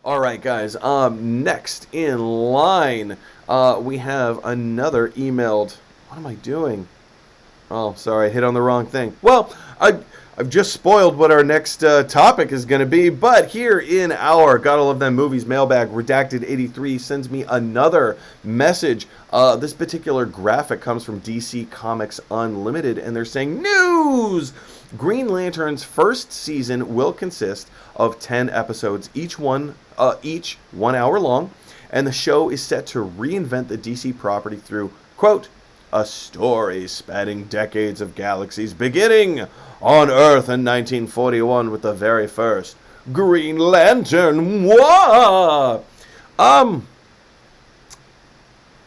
All right, guys. Next in line, we have another emailed. What am I doing? Oh, sorry, I hit on the wrong thing. Well, I've just spoiled what our next topic is going to be, but here in our Gotta Love Them Movies mailbag, Redacted 83 sends me another message. This particular graphic comes from DC Comics Unlimited, and they're saying, news! Green Lantern's first season will consist of 10 episodes, each 1 hour long, and the show is set to reinvent the DC property through, quote, a story spanning decades of galaxies, beginning on Earth in 1941 with the very first Green Lantern. Wah!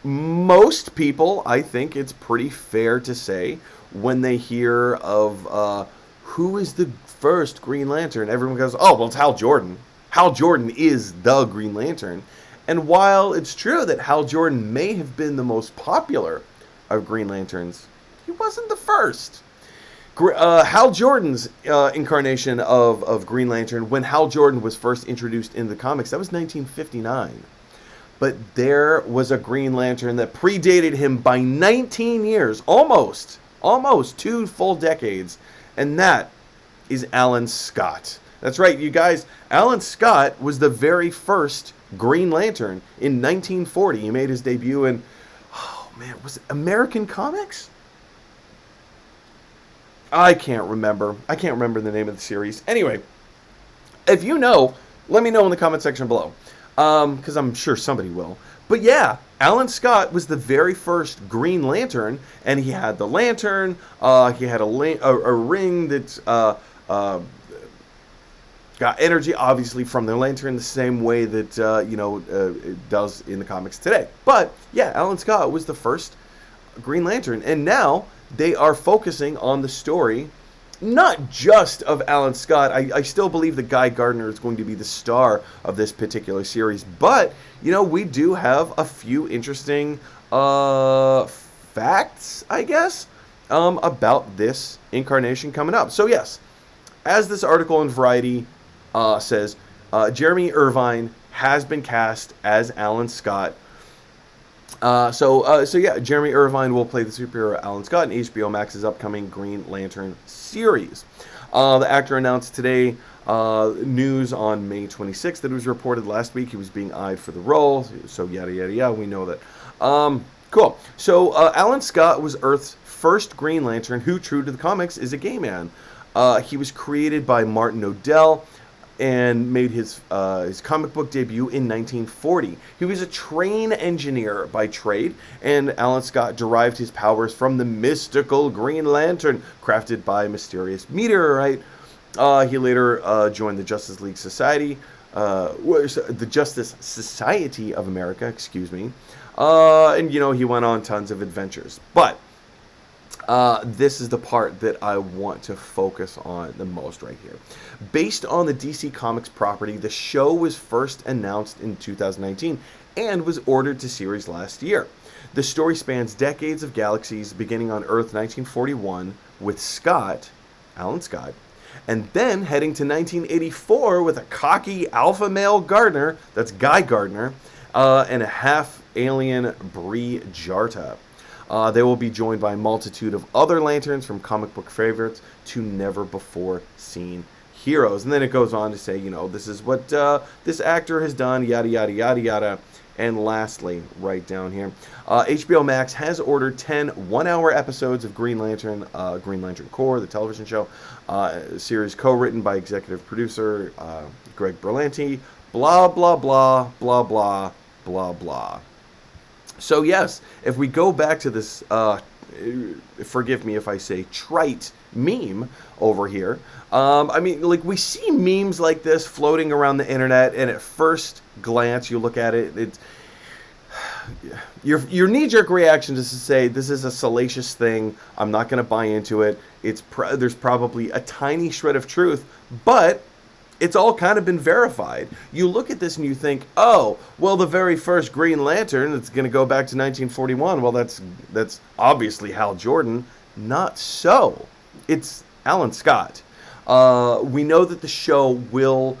Most people, I think it's pretty fair to say, when they hear of who is the first Green Lantern, everyone goes, oh, well, it's Hal Jordan. Hal Jordan is the Green Lantern. And while it's true that Hal Jordan may have been the most popular of Green Lanterns, he wasn't the first. Hal Jordan's incarnation of Green Lantern, when Hal Jordan was first introduced in the comics, that was 1959. But there was a Green Lantern that predated him by 19 years, almost 2 full decades, and that is Alan Scott. That's right, you guys. Alan Scott was the very first Green Lantern in 1940. He made his debut in, was it American Comics? I can't remember the name of the series. Anyway, if you know, let me know in the comment section below, because I'm sure somebody will. But yeah, Alan Scott was the very first Green Lantern, and he had the lantern. He had a ring that got energy, obviously, from the lantern, the same way that it does in the comics today. But yeah, Alan Scott was the first Green Lantern, and now they are focusing on the story, not just of Alan Scott. I still believe that Guy Gardner is going to be the star of this particular series, but we do have a few interesting facts, I guess, about this incarnation coming up. So yes, as this article in Variety says, Jeremy Irvine has been cast as Alan Scott. So yeah, Jeremy Irvine will play the superhero Alan Scott in HBO Max's upcoming Green Lantern series. The actor announced today news on May 26th that it was reported last week he was being eyed for the role. So yada yada yada, we know that. Cool. So Alan Scott was Earth's first Green Lantern who, true to the comics, is a gay man. He was created by Martin Odell and made his comic book debut in 1940. He was a train engineer by trade, and Alan Scott derived his powers from the mystical Green Lantern crafted by a mysterious meteorite. He later joined the Justice League Society, the Justice Society of America, excuse me, and he went on tons of adventures. But this is the part that I want to focus on the most right here. Based on the DC Comics property, the show was first announced in 2019 and was ordered to series last year. The story spans decades of galaxies, beginning on Earth 1941 with Alan Scott, and then heading to 1984 with a cocky alpha male Gardner, that's Guy Gardner, and a half-alien Bree Jarta. They will be joined by a multitude of other Lanterns, from comic book favorites to never-before-seen heroes. And then it goes on to say, this is what this actor has done, yada, yada, yada, yada. And lastly, right down here, HBO Max has ordered 10 one-hour episodes of Green Lantern Corps, the television show, series co-written by executive producer Greg Berlanti, blah, blah, blah, blah, blah, blah, blah. So yes, if we go back to this, forgive me if I say trite meme over here. We see memes like this floating around the internet, and at first glance, you look at it, your knee-jerk reaction is to say, this is a salacious thing, I'm not going to buy into it, there's probably a tiny shred of truth, but it's all kind of been verified. You look at this and you think, oh, well, the very first Green Lantern, it's going to go back to 1941. Well, that's obviously Hal Jordan. Not so. It's Alan Scott. We know that the show will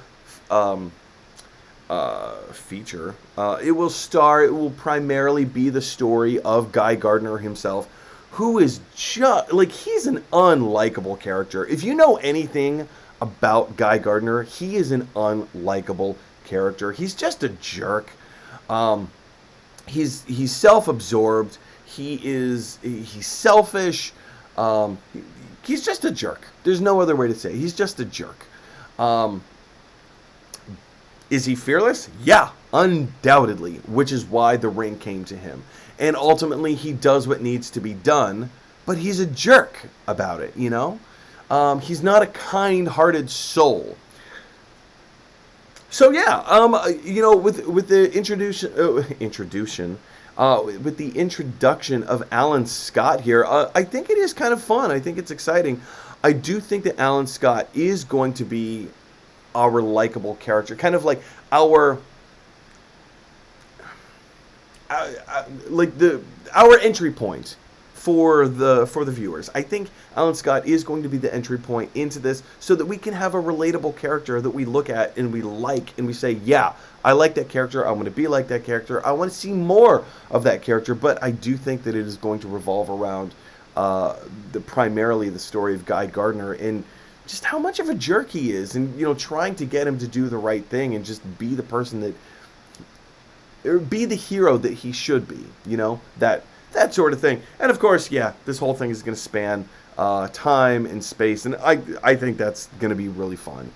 feature. It will primarily be the story of Guy Gardner himself, who is just, like, he's an unlikable character. If you know anything about Guy Gardner, he is an unlikable character. He's just a jerk. He's self-absorbed. He's selfish. He's just a jerk. There's no other way to say it. He's just a jerk. Is he fearless? Yeah, undoubtedly, which is why the ring came to him. And ultimately, he does what needs to be done, but he's a jerk about it, you know? He's not a kind-hearted soul. So yeah, you know, with the introduction of Alan Scott here, I think it is kind of fun. I think it's exciting. I do think that Alan Scott is going to be our likable character, kind of like our entry point for the viewers. I think Alan Scott is going to be the entry point into this, so that we can have a relatable character that we look at and we like, and we say, yeah, I like that character, I want to be like that character, I want to see more of that character. But I do think that it is going to revolve around primarily the story of Guy Gardner and just how much of a jerk he is, and, you know, trying to get him to do the right thing and just be the person that, or be the hero that he should be, you know, that sort of thing. And of course, yeah, this whole thing is going to span time and space, and I think that's going to be really fun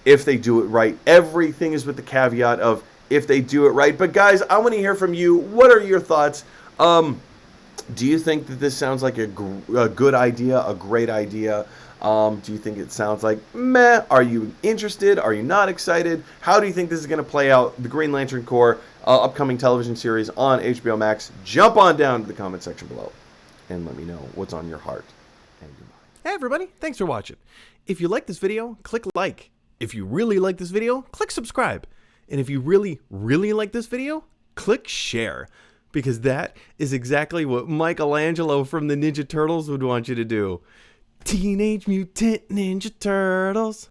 if they do it right. Everything is with the caveat of if they do it right. But guys, I want to hear from you. What are your thoughts? Do you think that this sounds like a good idea, a great idea? Do you think it sounds like meh? Are you interested? Are you not excited? How do you think this is going to play out? The Green Lantern Corps upcoming television series on HBO Max. Jump on down to the comment section below and let me know what's on your heart. And goodbye. Hey everybody, thanks for watching. If you like this video, click like. If you really like this video, click subscribe. And if you really, really like this video, click share. Because that is exactly what Michelangelo from the Ninja Turtles would want you to do. Teenage Mutant Ninja Turtles.